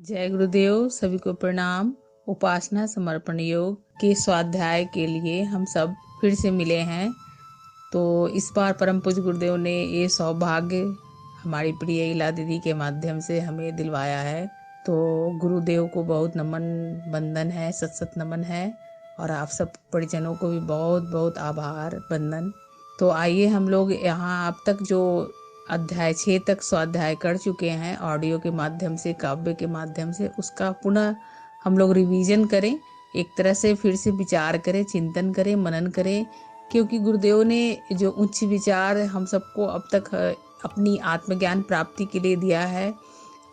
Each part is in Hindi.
जय गुरुदेव, सभी को प्रणाम। उपासना समर्पण योग के स्वाध्याय के लिए हम सब फिर से मिले हैं। तो इस बार परम पूज्य गुरुदेव ने ये सौभाग्य हमारी प्रिय इला दीदी के माध्यम से हमें दिलवाया है। तो गुरुदेव को बहुत नमन बंदन है, सत सत नमन है। और आप सब परिजनों को भी बहुत बहुत आभार बंदन। तो आइए हम लोग यहाँ अब तक जो अध्याय 6 तक स्वाध्याय कर चुके हैं ऑडियो के माध्यम से, काव्य के माध्यम से, उसका पुनः हम लोग रिवीजन करें, एक तरह से फिर से विचार करें, चिंतन करें, मनन करें। क्योंकि गुरुदेव ने जो उच्च विचार हम सबको अब तक अपनी आत्मज्ञान प्राप्ति के लिए दिया है,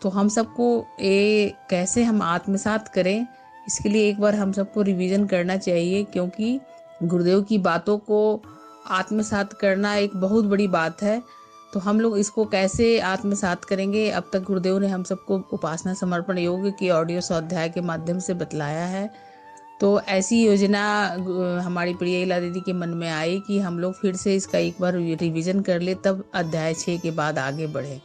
तो हम सबको ये कैसे हम आत्मसात करें, इसके लिए एक बार हम सबको रिवीजन करना चाहिए। क्योंकि गुरुदेव की बातों को आत्मसात करना एक बहुत बड़ी बात है। तो हम लोग इसको कैसे आत्मसात करेंगे, अब तक गुरुदेव ने हम सबको उपासना समर्पण योग की ऑडियो स्वाध्याय के माध्यम से बतलाया है। तो ऐसी योजना हमारी प्रिय इला दीदी के मन में आई कि हम लोग फिर से इसका एक बार रिवीजन कर ले, तब अध्याय 6 के बाद आगे बढ़े।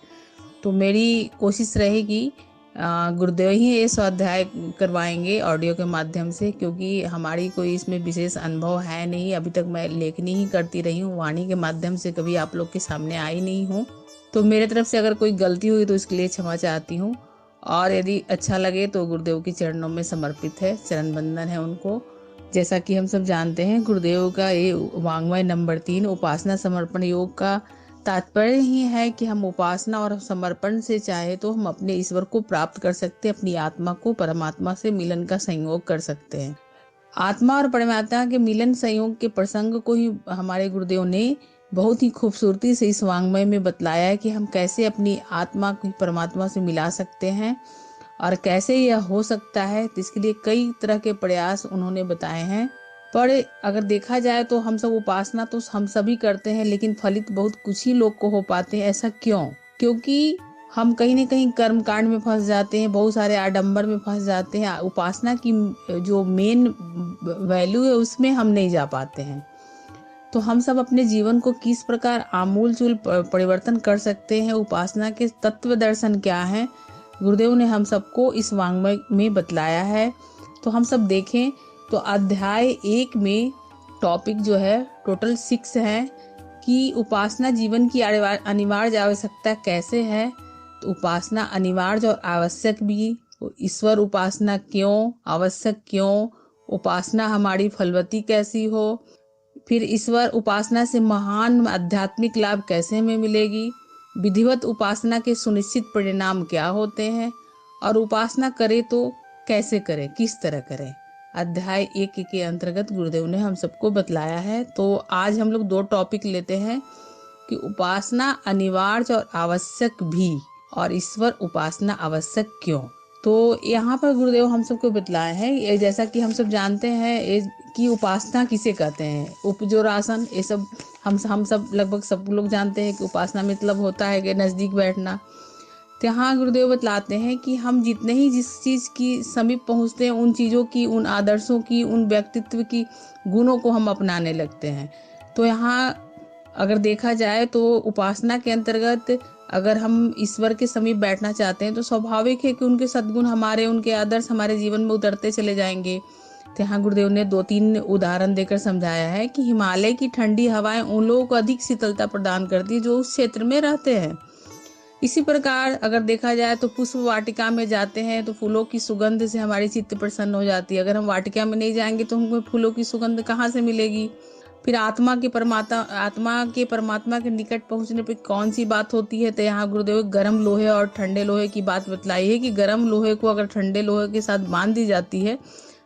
तो मेरी कोशिश रहेगी गुरुदेव ही ये स्वाध्याय करवाएंगे ऑडियो के माध्यम से, क्योंकि हमारी कोई इसमें विशेष अनुभव है नहीं। अभी तक मैं लेखनी ही करती रही हूँ, वाणी के माध्यम से कभी आप लोग के सामने आई नहीं हूँ। तो मेरे तरफ से अगर कोई गलती हुई तो इसके लिए क्षमा चाहती हूँ। और यदि अच्छा लगे तो गुरुदेव के चरणों में समर्पित है, चरण बंदन है उनको। जैसा कि हम सब जानते हैं, गुरुदेव का ये वाङ्मय नंबर 3 उपासना समर्पण योग का तात्पर्य ही है कि हम उपासना और समर्पण से चाहे तो हम अपने ईश्वर को प्राप्त कर सकते हैं, अपनी आत्मा को परमात्मा से मिलन का संयोग कर सकते हैं। आत्मा और परमात्मा के मिलन संयोग के प्रसंग को ही हमारे गुरुदेव ने बहुत ही खूबसूरती से इस वाङ्मय में बतलाया है कि हम कैसे अपनी आत्मा को परमात्मा से मिला सकते हैं और कैसे यह हो सकता है। तो इसके लिए कई तरह के प्रयास उन्होंने बताए हैं। पर अगर देखा जाए तो हम सब उपासना तो हम सभी करते हैं, लेकिन फलित बहुत कुछ ही लोग को हो पाते हैं। ऐसा क्यों? क्योंकि हम कहीं न कहीं कर्म कांड में फंस जाते हैं, बहुत सारे आडंबर में फंस जाते हैं। उपासना की जो मेन वैल्यू है उसमें हम नहीं जा पाते हैं। तो हम सब अपने जीवन को किस प्रकार आमूलचूल परिवर्तन कर सकते हैं, उपासना के तत्व दर्शन क्या है, गुरुदेव ने हम सबको इस वाङ्मय में बतलाया है। तो हम सब देखें तो अध्याय 1 में टॉपिक जो है टोटल 6 है कि उपासना जीवन की अनिवार्य आवश्यकता कैसे है। तो उपासना अनिवार्य और आवश्यक भी, ईश्वर उपासना क्यों आवश्यक, क्यों उपासना हमारी फलवती कैसी हो, फिर ईश्वर उपासना से महान आध्यात्मिक लाभ कैसे हमें मिलेगी, विधिवत उपासना के सुनिश्चित परिणाम क्या होते हैं, और उपासना करें तो कैसे करें, किस तरह करें। अध्याय 1 के अंतर्गत गुरुदेव ने हम सबको बतलाया है। तो आज हम लोग 2 टॉपिक लेते हैं कि उपासना अनिवार्य और आवश्यक भी, और ईश्वर उपासना आवश्यक क्यों। तो यहाँ पर गुरुदेव हम सबको बतलाए हैं, जैसा कि हम सब जानते हैं कि उपासना किसे कहते हैं, उपजोरासन, ये सब हम सब लगभग सब लोग जानते हैं कि उपासना मतलब होता है कि नज़दीक बैठना। तो यहाँ गुरुदेव बतलाते हैं कि हम जितने ही जिस चीज़ की समीप पहुँचते हैं, उन चीज़ों की, उन आदर्शों की, उन व्यक्तित्व की गुणों को हम अपनाने लगते हैं। तो यहाँ अगर देखा जाए तो उपासना के अंतर्गत अगर हम ईश्वर के समीप बैठना चाहते हैं तो स्वाभाविक है कि उनके सद्गुण हमारे, उनके आदर्श हमारे जीवन में उतरते चले जाएंगे। तो यहाँ गुरुदेव ने 2-3 उदाहरण देकर समझाया है कि हिमालय की ठंडी हवाएं उन लोगों को अधिक शीतलता प्रदान करती है जो उस क्षेत्र में रहते हैं। इसी प्रकार अगर देखा जाए तो पुष्प वाटिका में जाते हैं तो फूलों की सुगंध से हमारी चित्त प्रसन्न हो जाती है। अगर हम वाटिका में नहीं जाएंगे तो हमको फूलों की सुगंध कहाँ से मिलेगी। फिर आत्मा के परमात्मा के निकट पहुंचने पर कौन सी बात होती है। तो यहाँ गुरुदेव गर्म लोहे और ठंडे लोहे की बात बतलाई है कि गर्म लोहे को अगर ठंडे लोहे के साथ बांध दी जाती है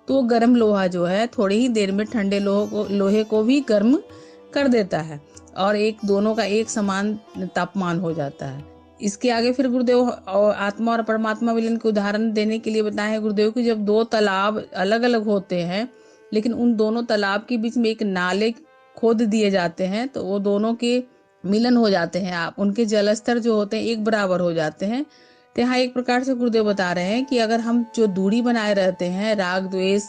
तो वो गर्म लोहा जो है थोड़ी ही देर में ठंडे लोहे को भी गर्म कर देता है, और दोनों का एक समान तापमान हो जाता है। इसके आगे फिर गुरुदेव आत्मा और परमात्मा मिलन के उदाहरण देने के लिए बताए हैं गुरुदेव कि जब 2 तालाब अलग अलग होते हैं, लेकिन उन दोनों तालाब के बीच में एक नाले खोद दिए जाते हैं तो वो दोनों के मिलन हो जाते हैं, आप उनके जलस्तर जो होते हैं एक बराबर हो जाते हैं। तो यहाँ एक प्रकार से गुरुदेव बता रहे हैं कि अगर हम जो दूरी बनाए रहते हैं, राग द्वेष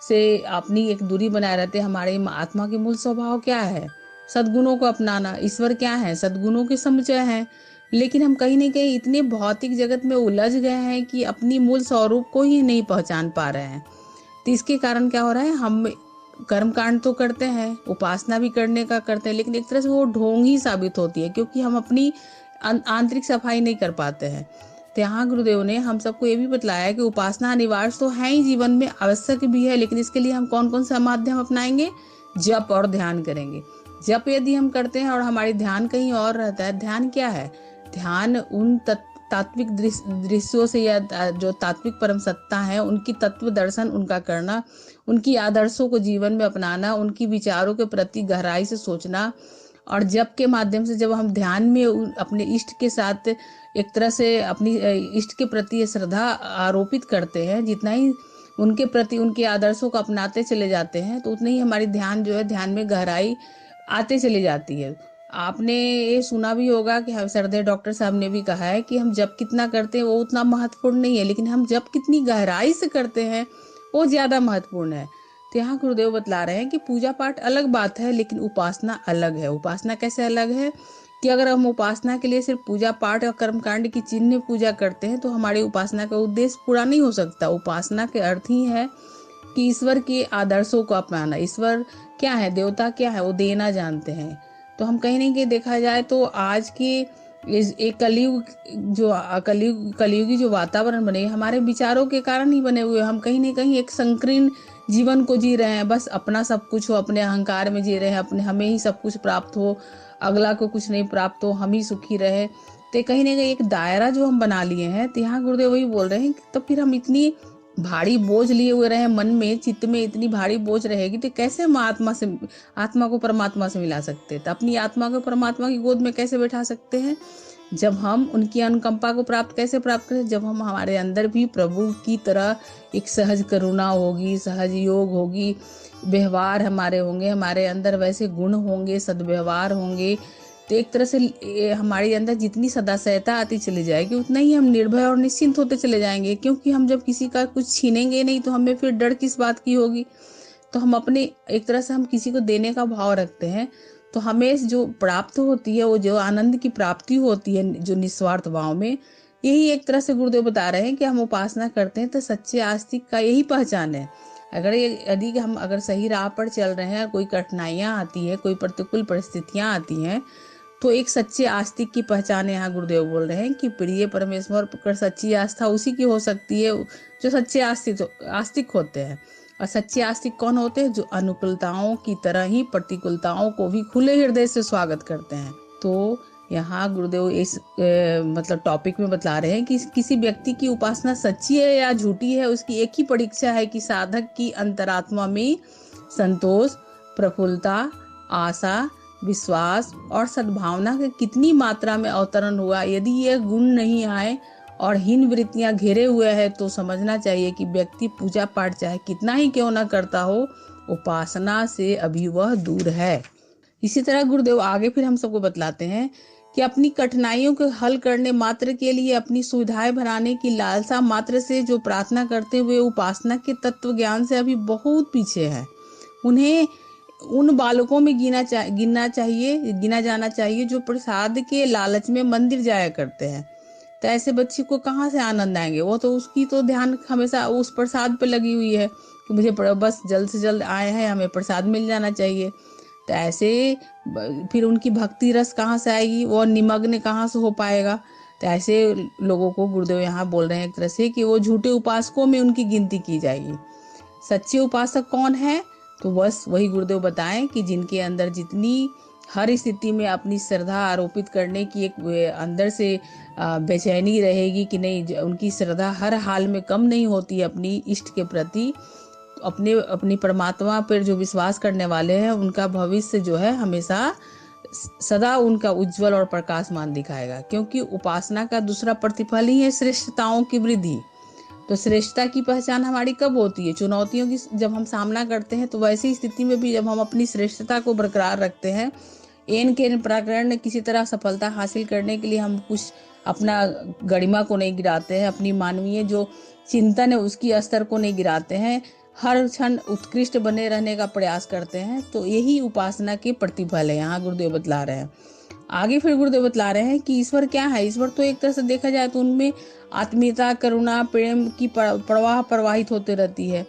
से अपनी एक दूरी बनाए रहते हैं, हमारे आत्मा के मूल स्वभाव क्या है, सद्गुणों को अपनाना। ईश्वर क्या है, सद्गुणों के समुच्चय है। लेकिन हम कहीं ना कहीं इतने भौतिक जगत में उलझ गए हैं कि अपनी मूल स्वरूप को ही नहीं पहचान पा रहे हैं। तो इसके कारण क्या हो रहा है, हम कर्म कांड तो करते हैं, उपासना भी करने का करते हैं, लेकिन एक तरह से वो ढोंग ही साबित होती है, क्योंकि हम अपनी आंतरिक सफाई नहीं कर पाते हैं। तो यहाँ गुरुदेव ने हम सबको ये भी बतलाया कि उपासना अनिवार्य तो है ही, जीवन में आवश्यक भी है, लेकिन इसके लिए हम कौन कौन सा माध्यम अपनाएंगे? जप और ध्यान करेंगे। जप यदि हम करते हैं और हमारी ध्यान कहीं और रहता है, ध्यान क्या है? ध्यान उन तात्विक दृश्यों से, या जो तात्विक परम सत्ता है उनकी तत्व दर्शन उनका करना, उनकी आदर्शों को जीवन में अपनाना, उनकी विचारों के प्रति गहराई से सोचना। और जप के माध्यम से जब हम ध्यान में अपने इष्ट के साथ एक तरह से अपनी इष्ट के प्रति श्रद्धा आरोपित करते हैं, जितना ही उनके प्रति उनके आदर्शों को अपनाते चले जाते हैं, तो उतना ही हमारी ध्यान जो है, ध्यान में गहराई आते चली जाती है। आपने ये सुना भी होगा कि सरदेव डॉक्टर साहब ने भी कहा है कि हम जप कितना करते हैं वो उतना महत्वपूर्ण नहीं है, लेकिन हम जप कितनी गहराई से करते हैं वो ज्यादा महत्वपूर्ण है। तो यहाँ गुरुदेव बतला रहे हैं कि पूजा पाठ अलग बात है, लेकिन उपासना अलग है। उपासना कैसे अलग है कि अगर हम उपासना के लिए सिर्फ पूजा पाठ और कर्मकांड की चिन्ह पूजा करते हैं तो हमारी उपासना का उद्देश्य पूरा नहीं हो सकता। उपासना के अर्थ ही है कि ईश्वर के आदर्शों को अपनाना। ईश्वर क्या है, देवता क्या है, वो देना जानते हैं। तो हम कहीं नहीं कहीं देखा जाए तो आज के एक कलयुगी जो वातावरण बने, हमारे विचारों के कारण ही बने हुए। हम कहीं न कहीं एक संकीर्ण जीवन को जी रहे हैं, बस अपना सब कुछ हो, अपने अहंकार में जी रहे हैं, अपने हमें ही सब कुछ प्राप्त हो, अगला को कुछ नहीं प्राप्त हो, हम ही सुखी रहे। तो कहीं ना कहीं एक दायरा जो हम बना लिए हैं। तो यहाँ गुरुदेव वही बोल रहे हैं, तो फिर हम इतनी भारी बोझ लिए हुए रहे, मन में चित्त में इतनी भारी बोझ रहेगी, तो कैसे हम आत्मा को परमात्मा से मिला सकते हैं? तो अपनी आत्मा को परमात्मा की गोद में कैसे बैठा सकते हैं? जब हम उनकी अनुकंपा को कैसे प्राप्त करें? जब हम हमारे अंदर भी प्रभु की तरह एक सहज करुणा होगी, सहज योग होगी, व्यवहार हमारे होंगे, हमारे अंदर वैसे गुण होंगे, सद्व्यवहार होंगे। तो एक तरह से हमारे अंदर जितनी सदाशयता आती चली जाएगी, उतना ही हम निर्भय और निश्चिंत होते चले जाएंगे। क्योंकि हम जब किसी का कुछ छीनेंगे नहीं तो हमें फिर डर किस बात की होगी? तो हम अपने एक तरह से हम किसी को देने का भाव रखते हैं, तो हमें जो प्राप्त होती है, वो जो आनंद की प्राप्ति होती है जो निस्वार्थ भाव में, यही एक तरह से गुरुदेव बता रहे हैं कि हम उपासना करते हैं तो सच्चे आस्तिक का यही पहचान है। यदि हम सही राह पर चल रहे हैं, कोई कठिनाइयां आती है, कोई प्रतिकूल परिस्थितियां आती हैं, तो एक सच्चे आस्तिक की पहचान यहाँ गुरुदेव बोल रहे हैं कि प्रिय परमेश्वर पर सच्ची आस्था उसी की हो सकती है जो सच्चे आस्तिक होते हैं। और सच्चे आस्तिक कौन होते हैं? जो अनुकूलताओं की तरह ही प्रतिकूलताओं को भी खुले हृदय से स्वागत करते हैं। तो यहाँ गुरुदेव इस टॉपिक में बतला रहे हैं कि किसी व्यक्ति की उपासना सच्ची है या झूठी है, उसकी एक ही परीक्षा है कि साधक की अंतरात्मा में संतोष, प्रफुल्लता, आशा, विश्वास और सद्भावना के कितनी मात्रा में अवतरण हुआ। यदि ये गुण नहीं आए और हीन वृत्तियां घेरे हुए हैं, तो समझना चाहिए कि व्यक्ति पूजा पाठ चाहे कितना ही क्यों ना करता हो, उपासना से अभी वह दूर है। इसी तरह गुरुदेव आगे फिर हम सबको बतलाते हैं कि अपनी कठिनाइयों को हल करने मात्र के लिए, अपनी सुविधाएं बनाने की लालसा मात्र से जो प्रार्थना करते हुए उपासना के तत्व ज्ञान से अभी बहुत पीछे है। उन्हें उन बालकों में गिना जाना चाहिए जो प्रसाद के लालच में मंदिर जाया करते हैं। तो ऐसे बच्चे को कहाँ से आनंद आएंगे? वो तो उसकी तो ध्यान हमेशा उस प्रसाद पे लगी हुई है कि मुझे बस जल्द से जल्द आए हैं, हमें प्रसाद मिल जाना चाहिए। तो ऐसे फिर उनकी भक्ति रस कहाँ से आएगी? वो निमग्न कहाँ से हो पाएगा? तो ऐसे लोगों को गुरुदेव यहाँ बोल रहे हैं एक तरह से कि वो झूठे उपासकों में उनकी गिनती की जाएगी। सच्चे उपासक कौन है? तो बस वही गुरुदेव बताएं कि जिनके अंदर जितनी हर स्थिति में अपनी श्रद्धा आरोपित करने की एक अंदर से बेचैनी रहेगी कि नहीं, उनकी श्रद्धा हर हाल में कम नहीं होती है अपनी इष्ट के प्रति। अपनी परमात्मा पर जो विश्वास करने वाले हैं, उनका भविष्य जो है हमेशा सदा उनका उज्जवल और प्रकाशमान दिखाएगा। क्योंकि उपासना का दूसरा प्रतिफल ही है श्रेष्ठताओं की वृद्धि। तो श्रेष्ठता की पहचान हमारी कब होती है? चुनौतियों की जब हम सामना करते हैं, तो वैसी स्थिति में भी जब हम अपनी श्रेष्ठता को बरकरार रखते हैं, एन के प्रकरण किसी तरह सफलता हासिल करने के लिए हम कुछ अपना गरिमा को नहीं गिराते हैं, अपनी मानवीय जो चिंतन है उसकी स्तर को नहीं गिराते हैं, हर क्षण उत्कृष्ट बने रहने का प्रयास करते हैं, तो यही उपासना के प्रतिफल है। यहाँ गुरुदेव बतला रहे हैं। आगे फिर गुरुदेव बतला रहे हैं कि ईश्वर क्या है। ईश्वर तो एक तरह से देखा जाए तो उनमें आत्मीयता, करुणा, प्रेम की प्रवाह प्रवाहित होते रहती है।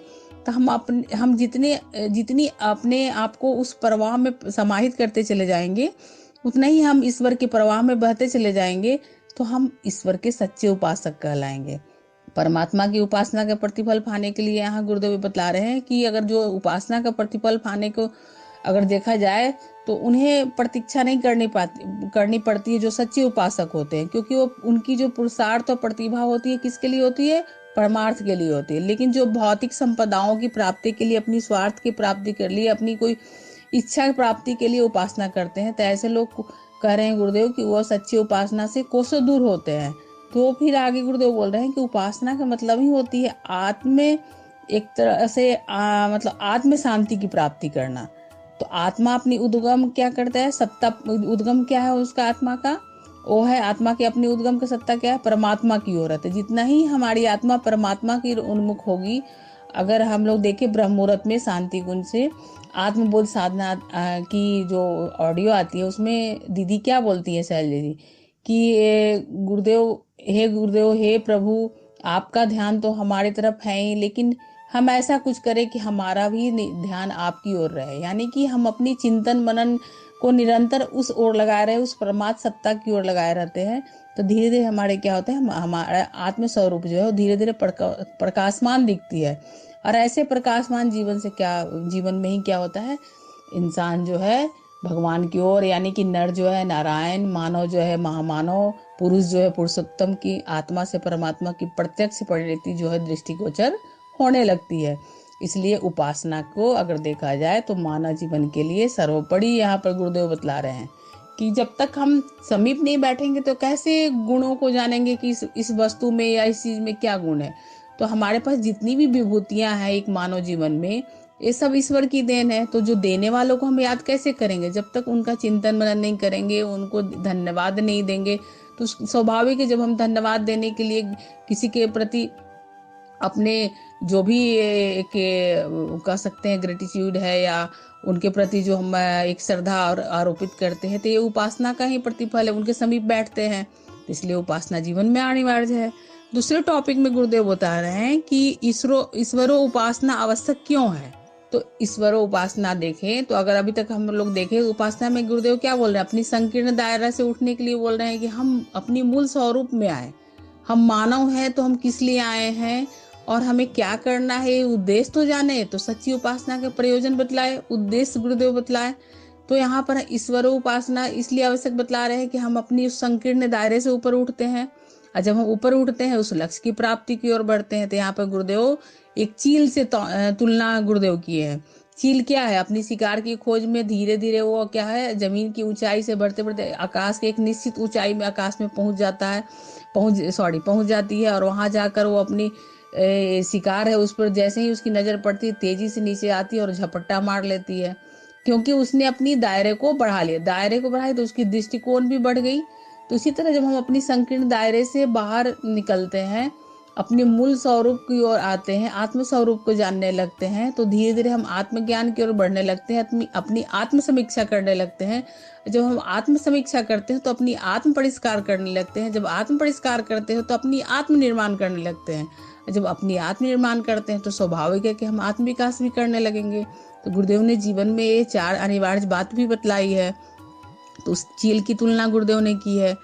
तो हम जितनी अपने आप को उस प्रवाह में समाहित करते चले जाएंगे, उतना ही हम ईश्वर के प्रवाह में बहते चले जाएंगे, तो हम ईश्वर के सच्चे उपासक कहलाएंगे। परमात्मा की उपासना का प्रतिफल पाने के लिए यहाँ गुरुदेव बतला रहे हैं कि अगर जो उपासना का प्रतिफल पाने को अगर देखा जाए तो उन्हें प्रतीक्षा नहीं करनी पड़ती है जो सच्चे उपासक होते हैं, क्योंकि वो उनकी जो पुरुषार्थ और प्रतिभा होती है किसके लिए होती है? परमार्थ के लिए होती है। लेकिन जो भौतिक संपदाओं की प्राप्ति के लिए, अपनी स्वार्थ की प्राप्ति के लिए, अपनी कोई इच्छा प्राप्ति के लिए उपासना करते हैं, तो ऐसे लोग कह रहे हैं गुरुदेव कि वो सच्ची उपासना से कोसों दूर होते हैं। तो फिर आगे गुरुदेव बोल रहे हैं कि उपासना का मतलब ही होती है एक तरह से मतलब आत्म शांति की प्राप्ति करना। तो आत्मा अपनी उद्गम क्या करता है? सत्ता उद्गम क्या है उसका? आत्मा का वो है, आत्मा की अपनी उद्गम का सत्ता क्या है? परमात्मा की ओर है। जितना ही हमारी आत्मा परमात्मा की उन्मुख होगी, अगर हम लोग देखें ब्रह्म मुहूर्त में शांति कुंज से आत्मबोध साधना की जो ऑडियो आती है, उसमें दीदी क्या बोलती है, शैलजा दीदी, कि गुरुदेव हे प्रभु, आपका ध्यान तो हमारी तरफ है ही, लेकिन हम ऐसा कुछ करें कि हमारा भी ध्यान आपकी ओर रहे। यानी कि हम अपनी चिंतन मनन को निरंतर उस ओर लगाए रहे, उस परमात्म सत्ता की ओर लगाए रहते हैं, तो धीरे धीरे हमारे क्या होता है, हमारा आत्म स्वरूप जो है वो धीरे धीरे प्रकाशमान दिखती है। और ऐसे प्रकाशमान जीवन में ही क्या होता है, इंसान जो है भगवान की ओर, यानी कि नर जो है नारायण, मानव जो है महामानव, पुरुष जो है पुरुषोत्तम की आत्मा से परमात्मा की प्रत्यक्ष परिणति जो है दृष्टिगोचर होने लगती है। इसलिए उपासना को अगर देखा जाए तो मानव जीवन के लिए सर्वोपरि यहाँ पर गुरुदेव बतला रहे हैं कि जब तक हम समीप नहीं बैठेंगे तो कैसे गुणों को जानेंगे कि इस वस्तु में या इस चीज में क्या गुण है। तो हमारे पास जितनी भी विभूतियां हैं एक मानव जीवन में, ये सब ईश्वर की देन है। तो जो देने वालों को हम याद कैसे करेंगे? जब तक उनका चिंतन मनन नहीं करेंगे, उनको धन्यवाद नहीं देंगे। तो स्वाभाविक है, जब हम धन्यवाद देने के लिए किसी के प्रति अपने जो भी कह सकते हैं ग्रेटिट्यूड है, या उनके प्रति जो हम एक श्रद्धा और आरोपित करते हैं, तो ये उपासना का ही प्रतिफल है, उनके समीप बैठते हैं। इसलिए उपासना जीवन में अनिवार्य है। दूसरे टॉपिक में गुरुदेव बता रहे हैं कि ईश्वरो उपासना आवश्यक क्यों है। तो ईश्वरो उपासना देखें तो अगर अभी तक हम लोग देखें उपासना में गुरुदेव क्या बोल रहे हैं, अपनी संकीर्ण दायरा से उठने के लिए बोल रहे हैं कि हम अपनी मूल स्वरूप में आए। हम मानव हैं तो हम किस लिए आए हैं और हमें क्या करना है, उद्देश्य तो जाने। तो सच्ची उपासना के प्रयोजन बतलाए, उद्देश्य गुरुदेव बतलाए। तो यहाँ पर ईश्वर उपासना इसलिए आवश्यक बतला रहे हैं कि हम अपनी उस संकीर्ण दायरे से ऊपर उठते हैं, और जब हम ऊपर उठते हैं उस लक्ष्य की प्राप्ति की ओर बढ़ते हैं। तो यहाँ पर गुरुदेव एक चील से तुलना गुरुदेव किए हैं। चील क्या है? अपनी शिकार की खोज में धीरे धीरे वो क्या है, जमीन की ऊंचाई से बढ़ते बढ़ते आकाश के एक निश्चित ऊंचाई में आकाश में पहुंच जाती है, और वहां जाकर वो अपनी शिकार है उस पर जैसे ही उसकी नजर पड़ती है तेजी से नीचे आती है और झपट्टा मार लेती है, क्योंकि उसने अपनी दायरे को बढ़ा लिया तो उसकी दृष्टिकोण भी बढ़ गई। तो इसी तरह जब हम अपनी संकीर्ण दायरे से बाहर निकलते हैं, अपने मूल स्वरूप की ओर आते हैं, आत्म स्वरूप को जानने लगते हैं, तो धीरे धीरे हम आत्मज्ञान की ओर बढ़ने लगते हैं, अपनी आत्म समीक्षा करने लगते हैं। जब हम आत्म समीक्षा करते हैं तो अपनी आत्म परिष्कार करने लगते हैं। जब आत्म परिष्कार करते हैं तो अपनी आत्म निर्माण करने लगते हैं। जब अपनी आत्म निर्माण करते हैं तो स्वाभाविक है कि हम आत्म विकास भी करने लगेंगे। तो गुरुदेव ने जीवन में ये 4 अनिवार्य बात भी बतलाई है। तो उस चील की तुलना गुरुदेव ने की है।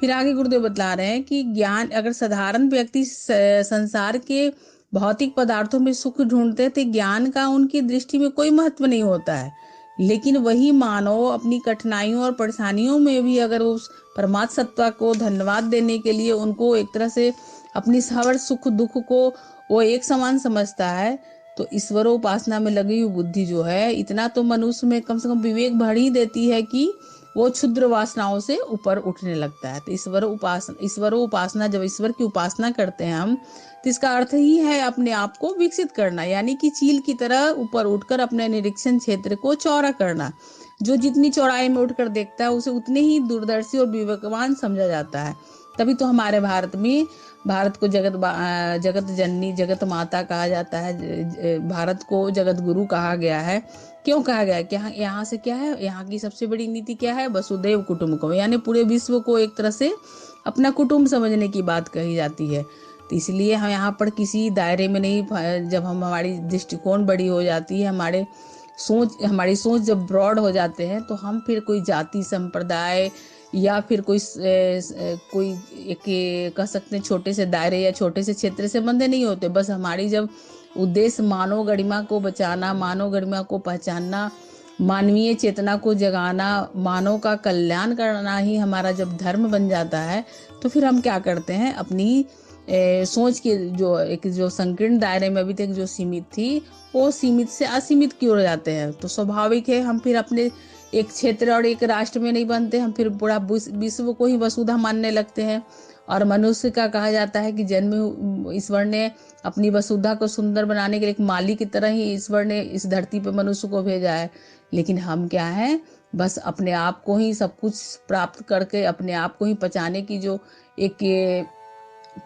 फिर आगे गुरुदेव बतला रहे हैं कि ज्ञान, अगर साधारण व्यक्ति संसार के भौतिक पदार्थों में सुख ढूंढते हैं तो ज्ञान का उनकी दृष्टि में कोई महत्व नहीं होता है। लेकिन वही मानव अपनी कठिनाइयों और परेशानियों में भी अगर उस परमात्म सत्ता को धन्यवाद देने के लिए उनको एक तरह से अपनी हर सुख दुख को वो एक समान समझता है, तो ईश्वरोपासना में लगी हुई बुद्धि जो है, इतना तो मनुष्य में कम से कम विवेक भर ही देती है कि वो क्षुद्र वासनाओं से ऊपर उठने लगता है। तो ईश्वरोपासना जब ईश्वर की उपासना करते हैं हम, तो इसका अर्थ ही है अपने आप को विकसित करना, यानी कि चील की तरह ऊपर उठकर अपने निरीक्षण क्षेत्र को चौड़ा करना। जो जितनी चौड़ाई में उठकर देखता है उसे उतने ही दूरदर्शी और विवेकवान समझा जाता है। तभी तो हमारे भारत में भारत को जगत जननी जगत माता कहा जाता है, भारत को जगत गुरु कहा गया है। क्यों कहा गया है? क्या यहाँ से क्या है, यहाँ की सबसे बड़ी नीति क्या है? वसुधैव कुटुंबकम, यानी पूरे विश्व को एक तरह से अपना कुटुंब समझने की बात कही जाती है। तो इसलिए हम यहाँ पर किसी दायरे में नहीं, जब हम हमारी दृष्टिकोण बड़ी हो जाती है, हमारी सोच जब ब्रॉड हो जाते हैं, तो हम फिर कोई जाति संप्रदाय या फिर कोई एक कह सकते हैं छोटे से दायरे या छोटे से क्षेत्र से बंधे नहीं होते। बस हमारी जब उद्देश्य मानव गरिमा को बचाना, मानव गरिमा को पहचानना, मानवीय चेतना को जगाना, मानव का कल्याण करना ही हमारा जब धर्म बन जाता है, तो फिर हम क्या करते हैं, अपनी सोच के जो संकीर्ण दायरे में अभी तक जो सीमित थी, वो सीमित से असीमित की ओर जाते हैं। तो स्वाभाविक है हम फिर अपने एक क्षेत्र और एक राष्ट्र में नहीं बनते, हम फिर पूरा विश्व को ही वसुधा मानने लगते हैं। और मनुष्य का कहा जाता है कि जन्म ईश्वर ने अपनी वसुधा को सुंदर बनाने के लिए एक माली की तरह ही ईश्वर ने इस धरती पर मनुष्य को भेजा है। लेकिन हम क्या है, बस अपने आप को ही सब कुछ प्राप्त करके अपने आप को ही पचाने की जो एक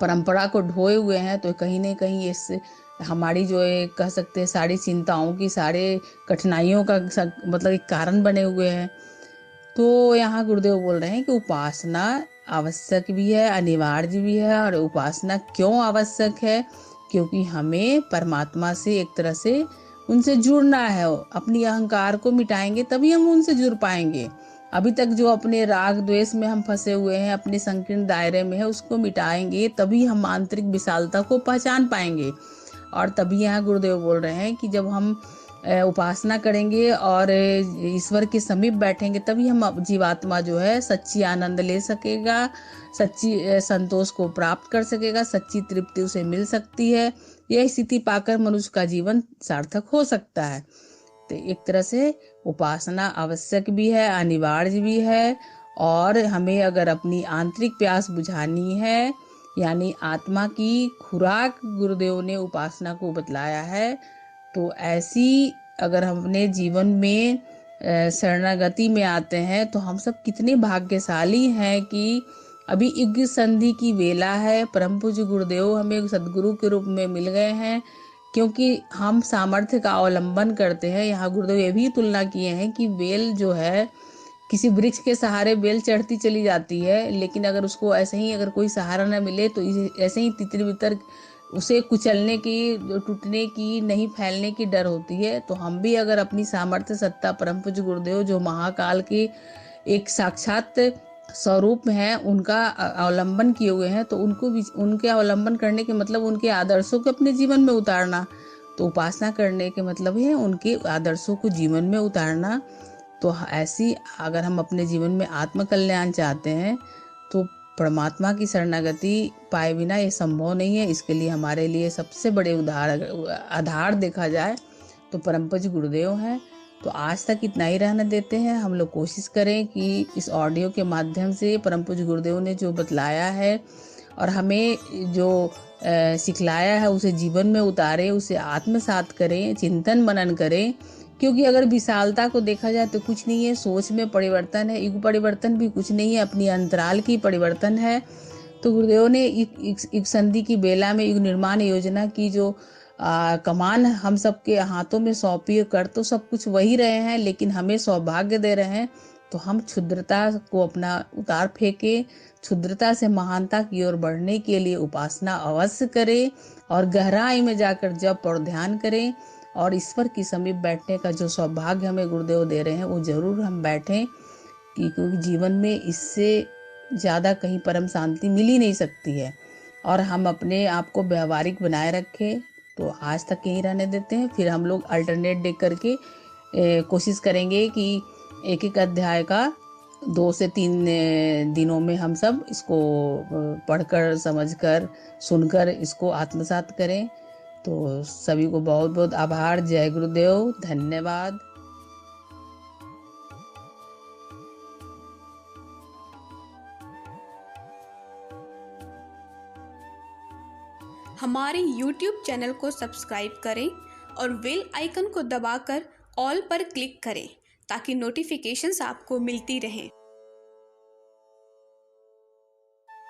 परंपरा को ढोए हुए हैं, तो कहीं ना कहीं इससे हमारी जो कह सकते हैं सारी चिंताओं की, सारे कठिनाइयों का मतलब एक कारण बने हुए हैं। तो यहाँ गुरुदेव बोल रहे हैं कि उपासना आवश्यक भी है, अनिवार्य भी है। और उपासना क्यों आवश्यक है? क्योंकि हमें परमात्मा से एक तरह से उनसे जुड़ना है। अपनी अहंकार को मिटाएंगे तभी हम उनसे जुड़ पाएंगे। अभी तक जो अपने राग द्वेष में हम फंसे हुए हैं, अपने संकीर्ण दायरे में है, उसको मिटाएंगे तभी हम आंतरिक विशालता को पहचान पाएंगे। और तभी यहाँ गुरुदेव बोल रहे हैं कि जब हम उपासना करेंगे और ईश्वर के समीप बैठेंगे, तभी हम जीवात्मा जो है सच्ची आनंद ले सकेगा, सच्ची संतोष को प्राप्त कर सकेगा, सच्ची तृप्ति उसे मिल सकती है। यह स्थिति पाकर मनुष्य का जीवन सार्थक हो सकता है। तो एक तरह से उपासना आवश्यक भी है, अनिवार्य भी है। और हमें अगर अपनी आंतरिक प्यास बुझानी है, यानी आत्मा की खुराक गुरुदेव ने उपासना को बतलाया है, तो ऐसी अगर हम अपने जीवन में शरणागति में आते हैं, तो हम सब कितने भाग्यशाली हैं कि अभी युग संधि की वेला है। परम पूज्य गुरुदेव हमें सदगुरु के रूप में मिल गए हैं, क्योंकि हम सामर्थ्य का अवलंबन करते हैं। यहाँ गुरुदेव ये भी तुलना किए हैं कि बेल जो है, किसी वृक्ष के सहारे बेल चढ़ती चली जाती है, लेकिन अगर उसको ऐसे ही अगर कोई सहारा न मिले तो ऐसे ही तितर बितर उसे कुचलने की, टूटने की, नहीं फैलने की डर होती है। तो हम भी अगर अपनी सामर्थ्य सत्ता परम पूज्य गुरुदेव जो महाकाल के एक साक्षात स्वरूप हैं, उनका अवलंबन किए हुए हैं, तो उनके अवलंबन करने के मतलब उनके आदर्शों को अपने जीवन में उतारना। तो उपासना करने के मतलब है उनके आदर्शों को जीवन में उतारना। तो ऐसी अगर हम अपने जीवन में आत्म कल्याण चाहते हैं, तो परमात्मा की शरणागति पाए बिना ये संभव नहीं है। इसके लिए हमारे लिए सबसे बड़े आधार देखा जाए तो परम पूज्य गुरुदेव हैं। तो आज तक इतना ही रहने देते हैं। हम लोग कोशिश करें कि इस ऑडियो के माध्यम से परम पूज्य गुरुदेव ने जो बतलाया है और हमें जो सिखलाया है, उसे जीवन में उतारें, उसे आत्मसात करें, चिंतन मनन करें। क्योंकि अगर विशालता को देखा जाए तो कुछ नहीं है, सोच में परिवर्तन है, युग परिवर्तन भी कुछ नहीं है, अपनी अंतराल की परिवर्तन है। तो गुरुदेव ने युग संधि की बेला में युग निर्माण योजना की जो कमान हम सबके हाथों में सौंपी, कर तो सब कुछ वही रहे हैं, लेकिन हमें सौभाग्य दे रहे हैं। तो हम क्षुद्रता को अपना उतार फेंके, क्षुद्रता से महानता की ओर बढ़ने के लिए उपासना अवश्य करें और गहराई में जाकर जप और ध्यान करें। और ईश्वर की समीप बैठने का जो सौभाग्य हमें गुरुदेव दे रहे हैं, वो जरूर हम बैठें, क्योंकि जीवन में इससे ज़्यादा कहीं परम शांति मिल ही नहीं सकती है। और हम अपने आप को व्यवहारिक बनाए रखें। तो आज तक यहीं रहने देते हैं, फिर हम लोग अल्टरनेट डे करके कोशिश करेंगे कि एक एक अध्याय का 2 से 3 दिनों में हम सब इसको पढ़कर, समझकर, सुनकर इसको आत्मसात करें। तो सभी को बहुत बहुत आभार। जय गुरुदेव, धन्यवाद। हमारे YouTube चैनल को सब्सक्राइब करें और बेल आइकन को दबाकर ऑल पर क्लिक करें ताकि नोटिफिकेशंस आपको मिलती रहें।